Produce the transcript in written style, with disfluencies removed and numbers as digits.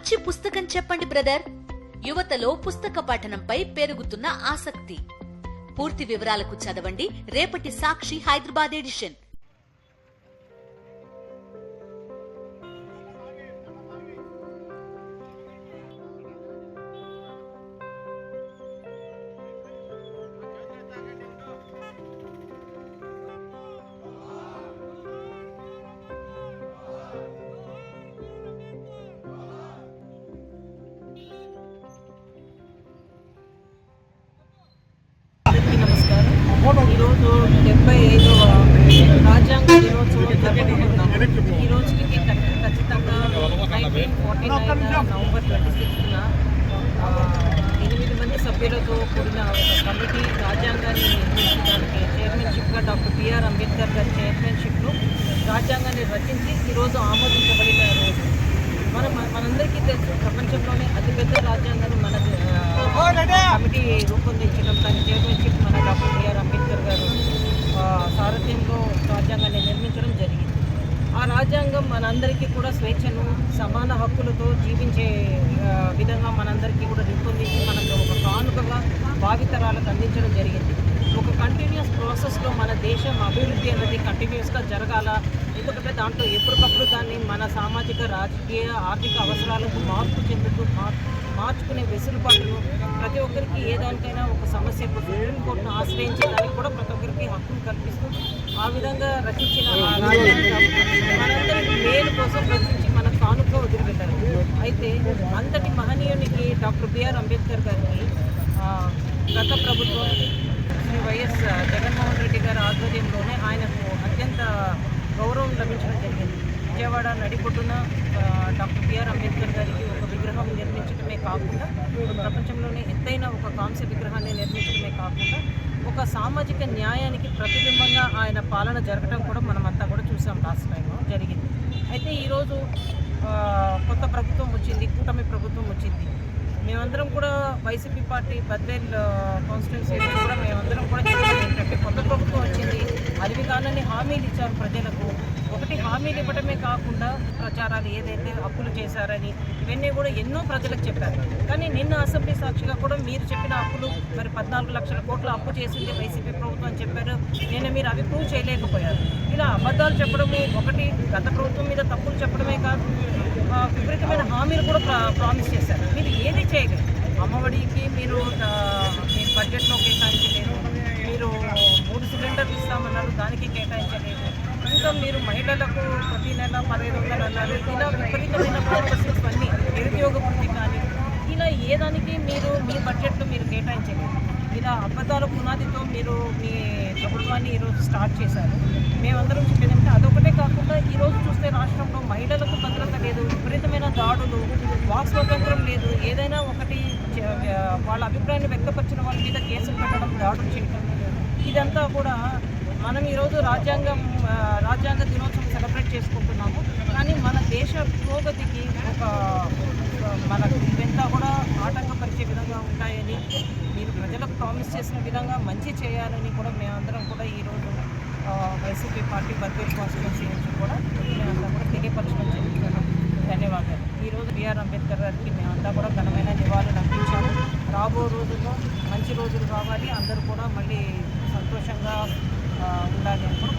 మంచి పుస్తకం చెప్పండి బ్రదర్. యువతలో పుస్తక పఠనంపై పెరుగుతున్న ఆసక్తి. పూర్తి వివరాలకు చదవండి రేపటి సాక్షి హైదరాబాద్ ఎడిషన్. ఈరోజు 75వ రాజ్యాంగ దినోత్సవం జరుపుకుంటున్నాం. ఈ రోజుకి ఖచ్చితంగా 1949 నవంబర్ 26న 8 మంది సభ్యులతో కూడిన ఒక కమిటీ రాజ్యాంగాన్ని నిర్మించడానికి చైర్మన్షిప్గా డాక్టర్ బిఆర్ అంబేద్కర్ గారి చైర్మన్షిప్లో రాజ్యాంగాన్ని రచించి ఈరోజు ఆమోదించబడిన రోజు. మనందరికీ తెలుసు, ప్రపంచంలోనే అతిపెద్ద రాజ్యాంగాన్ని మన కమిటీ రూపొందించడం, దాని చైర్మన్షిప్ మన డాక్టర్ బిఆర్ అంబేద్కర్ గారు సారథ్యంలో రాజ్యాంగాన్ని నిర్మించడం జరిగింది. ఆ రాజ్యాంగం మనందరికీ కూడా స్వేచ్ఛను, సమాన హక్కులతో జీవించే విధంగా మనందరికీ కూడా రూపొందించి మనకు ఒక కానుకగా భావితరాలకు అందించడం జరిగింది. ఒక కంటిన్యూస్ ప్రాసెస్లో మన దేశం అభివృద్ధి అనేది కంటిన్యూస్గా జరగాల. ఎందుకంటే దాంట్లో ఎప్పటికప్పుడు దాన్ని మన సామాజిక, రాజకీయ, ఆర్థిక అవసరాలకు మార్పు చెందుతూ మార్చుకునే వెసులుబాటును ప్రతి ఒక్కరికి ఏదానికైనా ఒక సమస్యకు సుప్రీంకోర్టును ఆశ్రయించడానికి కూడా ప్రతి ఒక్కరికి హక్కును కల్పిస్తూ ఆ విధంగా రచించిన రాజ్యాంగం మనందరికీ మేలు కోసం రచించి మన కానుక వదిలిపెట్టారు. అయితే అంతటి మహనీయునికి డాక్టర్ బిఆర్ అంబేద్కర్ గారికి గత ప్రభుత్వం శ్రీ వైఎస్ జగన్మోహన్ రెడ్డి గారి ఆధ్వర్యంలోనే ఆయనకు అత్యంత గౌరవం లభించడం జరిగింది. విజయవాడ నడిబొడ్డున డాక్టర్ బిఆర్ అంబేద్కర్ గారికి ఒక విగ్రహం నిర్మించడమే కాకుండా, ప్రపంచంలోనే ఎత్తైన ఒక కాంస్య విగ్రహాన్ని నిర్మించడమే కాకుండా, ఒక సామాజిక న్యాయానికి ప్రతిబింబంగా ఆయన పాలన జరగడం కూడా మనమంతా కూడా చూసాం. లాస్ట్ టైం జరిగింది. అయితే ఈరోజు కొత్త ప్రభుత్వం వచ్చింది, కూటమి ప్రభుత్వం వచ్చింది. మేమందరం కూడా వైసీపీ పార్టీ బద్వేల్ కాన్స్టిట్యున్సీలో కూడా మేమందరం కూడా చెప్పడం ఏంటంటే, కొత్త ప్రభుత్వం వచ్చింది, అదివి కానని హామీలు ఇచ్చారు ప్రజలకు. ఒకటి హామీలు ఇవ్వడమే కాకుండా ప్రచారాలు ఏదైతే అప్పులు చేశారని ఇవన్నీ కూడా ఎన్నో ప్రజలకు చెప్పారు. కానీ నిన్న అసెంబ్లీ సాక్షిగా కూడా మీరు చెప్పిన అప్పులు మరి 14 లక్షల కోట్ల అప్పు చేసింది వైసీపీ ప్రభుత్వం అని చెప్పారు. నిన్న మీరు అవి ప్రూవ్ చేయలేకపోయారు. ఇలా అబద్ధాలు చెప్పడము, ఒకటి గత ప్రభుత్వం మీద తప్పులు చెప్పడమే కాదు, విపరీతమైన హామీలు కూడా ప్రామిస్ చేశారు. మీరు ఏది చేయలేదు. అమ్మఒడికి మీరు బడ్జెట్లో కేటాయించలేదు. మీరు 3 సిలిండర్లు ఇస్తామన్నారు, దానికి కేటాయించలేదు. ఇంకా మీరు మహిళలకు ప్రతి నెల 1500 అన్నారు. ఇలా విపరీతమైన ప్రామిసెస్ అన్నీ, నిరుద్యోగ వృత్తి కానీ ఇలా ఏదానికి మీరు మీ బడ్జెట్లో మీరు కేటాయించలేదు. ఇలా అబద్ధాల పునాదితో మీరు మీ ప్రభుత్వాన్ని ఈరోజు స్టార్ట్ చేశారు. మేమందరం చెప్పేదంటే అదొకటే కాకుండా ఈరోజు చూస్తే రాష్ట్రంలో మహిళలకు భద్రత లేదు, విపరీతమైన దాడులు, వాక్ స్వాతంత్రం లేదు. ఏదైనా ఒకటి వాళ్ళ అభిప్రాయాన్ని వ్యక్తపరిచిన వాళ్ళ మీద కేసులు పెట్టడం, దాడులు చేయడం, ఇదంతా కూడా మనం ఈరోజు రాజ్యాంగ దినోత్సవం సెలబ్రేట్ చేసుకుంటున్నాము. కానీ మన దేశ పురోగతికి మనకు ఇవంతా కూడా ఆటంకపరిచే విధంగా ఉంటాయని, మీరు ప్రజలకు ప్రామిస్ చేసిన విధంగా మంచి చేయాలని కూడా మేమందరం కూడా ఈరోజు వైసీపీ పార్టీ బద్వేల్ కాన్స్టిట్యున్సీ నుంచి కూడా మేమంతా కూడా తెలియపరచడం జరుగుతున్నాం. ధన్యవాదాలు. ఈరోజు బిఆర్ అంబేద్కర్ గారికి మేమంతా కూడా ఘనమైన నివాళులు అర్పించాము. రాబో రోజుల్లో మంచి రోజులు కావాలి, అందరూ కూడా మళ్ళీ సంతోషంగా ఉండాలి అని కూడా